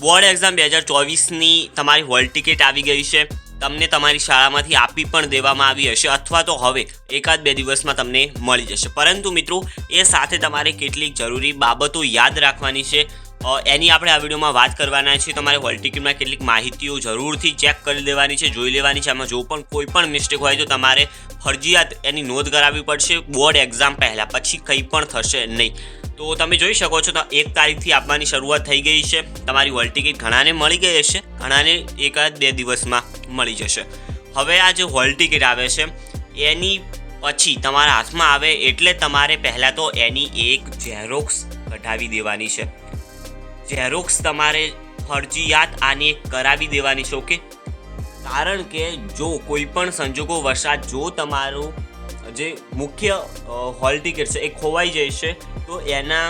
Board exam 2024ની તમારી hall ticket આવી ગઈ છે. તમને તમારી શાળામાંથી આપી પણ દેવામાં આવી હશે, અથવા તો હવે એકાદ બે દિવસમાં તમને મળી જશે. પરંતુ મિત્રો, એ સાથે તમારે કેટલીક જરૂરી બાબતો યાદ રાખવાની છે. એની આપણે આ વિડીયોમાં વાત કરવાના છીએ. તમારે હોલ ટિકિટમાં કેટલીક માહિતીઓ જરૂરથી ચેક કરી લેવાની છે, જોઈ લેવાની છે. આમાં જો પણ કોઈ પણ મિસ્ટેક હોય તો તમારે ફરજિયાત એની નોંધ કરાવવી પડશે બોર્ડ એક્ઝામ પહેલાં, પછી કંઈ પણ થશે નહીં. તો તમે જોઈ શકો છો, તો 1 તારીખથી આપવાની શરૂઆત થઈ ગઈ છે. તમારી હોલ ટિકિટ ઘણાને મળી ગઈ હશે, ઘણાને એકાદ બે દિવસમાં મળી જશે. હવે આ જે હોલ ટિકિટ આવે છે એની પછી તમારા હાથમાં આવે એટલે તમારે પહેલાં તો એની એક ઝેરોક્સ કઢાવી દેવાની છે. ઝેરોક્સ તમારે ફરજિયાત આની એક કરાવી દેવાની છે. ઓકે, કારણ કે જો કોઈ પણ સંજોગો વરસાદ જો તમારું જે મુખ્ય હોલ ટિકિટ છે એ ખોવાઈ જશે, તો એના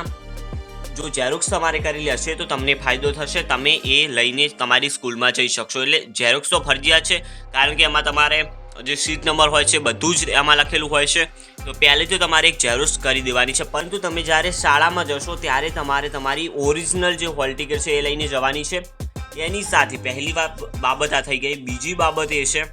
જો ઝેરોક્સ તમારે કરેલી હશે તો તમને ફાયદો થશે. તમે એ લઈને તમારી સ્કૂલમાં જઈ શકશો. એટલે ઝેરોક્સ તો ફરજિયાત છે, કારણ કે એમાં તમારે જે સીટ નંબર હોય છે બધું જ એમાં લખેલું હોય છે. તો પહેલે તો તમારે એક ઝેરોક્સ કરી દેવાની છે. પરંતુ તમે જ્યારે શાળામાં જશો ત્યારે તમારે તમારી ઓરિજિનલ જે હોલ ટિકિટ છે એ લઈને જવાની છે. એની સાથે પહેલી બાબત આ થઈ ગઈ. બીજી બાબત એ છે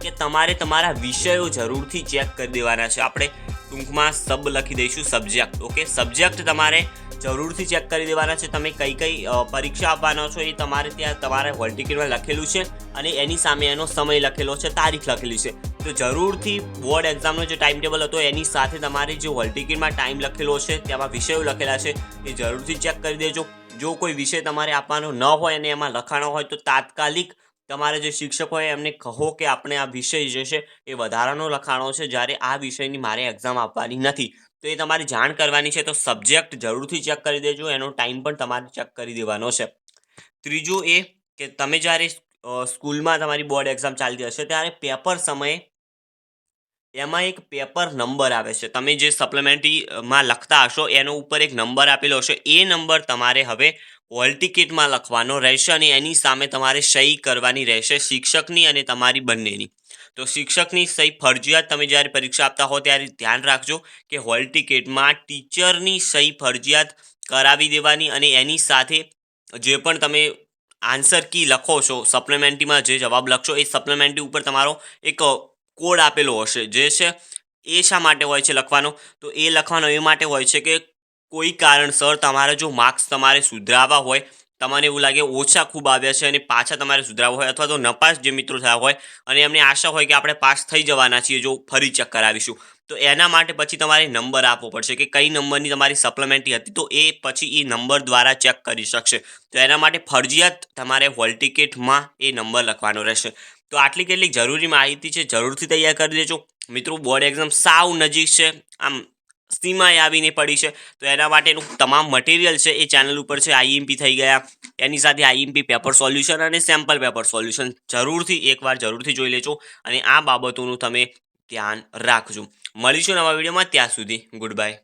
કે તમારે તમારા વિષયો જરૂરથી ચેક કરી દેવાના છે. આપણે ટૂંકમાં સબ લખી દઈશું, સબ્જેક્ટ. ઓકે, સબ્જેક્ટ તમારે જરૂરથી ચેક કરી દેવાના છે. તમે કઈ પરીક્ષા આપવાના છો એ તમારે ત્યાં તમારા હોલ ટિકિટમાં લખેલું છે, અને એની સામે એનો સમય લખેલો છે, તારીખ લખેલી છે. તો જરૂરથી બોર્ડ એક્ઝામનો જે ટાઈમ ટેબલ હતો એની સાથે તમારે જે હોલ ટિકિટમાં ટાઈમ લખેલો છે, તેમાં વિષયો લખેલા છે, એ જરૂરથી ચેક કરી દેજો. જો કોઈ વિષય તમારે આપવાનો ન હોય અને એમાં લખાણો હોય તો તાત્કાલિક તમારે જે શિક્ષક હોય એમને કહો કે આપણે આ વિષય જે છે એ વધારાનો લખાણો છે, જ્યારે આ વિષયની મારે એક્ઝામ આપવાની નથી. તો એ તમારી જાણ કરવાની છે. તો સબ્જેક્ટ જરૂરથી ચેક કરી દેજો, એનો ટાઈમ પણ તમારે ચેક કરી દેવાનો છે. ત્રીજું એ કે તમે જ્યારે સ્કૂલમાં તમારી બોર્ડ એક્ઝામ ચાલતી હશે ત્યારે પેપર સમયે એમાં એક પેપર નંબર આવે છે. તમે જે સપ્લિમેન્ટરીમાં લખતા હશો એનો ઉપર એક નંબર આપેલો હશે. એ નંબર તમારે હવે હોલ ટિકિટમાં લખવાનો રહેશે, અને એની સામે તમારે સહી કરવાની રહેશે, શિક્ષકની અને તમારી બંનેની. તો શિક્ષકની સહી ફરજિયાત તમે જ્યારે પરીક્ષા આપતા હો ત્યારે ધ્યાન રાખજો કે હોલ ટિકિટમાં ટીચરની સહી ફરજિયાત કરાવી દેવાની. અને એની સાથે જે પણ તમે આન્સર કી લખો છો, સપ્લિમેન્ટરીમાં જે જવાબ લખશો એ સપ્લિમેન્ટરી ઉપર તમારો એક કોડ આપેલો હશે. જે છે એ શા માટે હોય છે લખવાનો? તો એ લખવાનો એ માટે હોય છે કે કોઈ કારણસર તમારા જો માર્ક્સ તમારે સુધરાવવા હોય, તમને એવું લાગે ઓછા ખૂબ આવ્યા છે અને પાછા તમારે સુધરાવવા હોય, અથવા તો નપાસ જે મિત્રો થયા હોય અને એમને આશા હોય કે આપણે પાસ થઈ જવાના છીએ જો ફરી ચેક કરાવીશું, તો એના માટે પછી તમારે નંબર આપવો પડશે કે કઈ નંબરની તમારી સપ્લિમેન્ટરી હતી, તો એ પછી એ નંબર દ્વારા ચેક કરી શકશે. તો એના માટે ફરજિયાત તમારે હોલ ટિકિટમાં એ નંબર લખવાનો રહેશે. તો આટલી કેટલીક જરૂરી માહિતી છે, જરૂરથી તૈયાર કરી દેજો મિત્રો. બોર્ડ એક્ઝામ સાવ નજીક છે, આમ સીમાએ આવીને પડી છે. તો એના માટેનું તમામ મટીરિયલ છે એ ચેનલ ઉપર છે. આઈએમપી થઈ ગયા, એની સાથે આઈએમપી પેપર સોલ્યુશન અને સેમ્પલ પેપર સોલ્યુશન જરૂરથી એકવાર જરૂરથી જોઈ લેજો, અને આ બાબતોનું તમે ધ્યાન રાખજો. મળીશું નવા વિડીયોમાં. ત્યાં સુધી ગુડ બાય.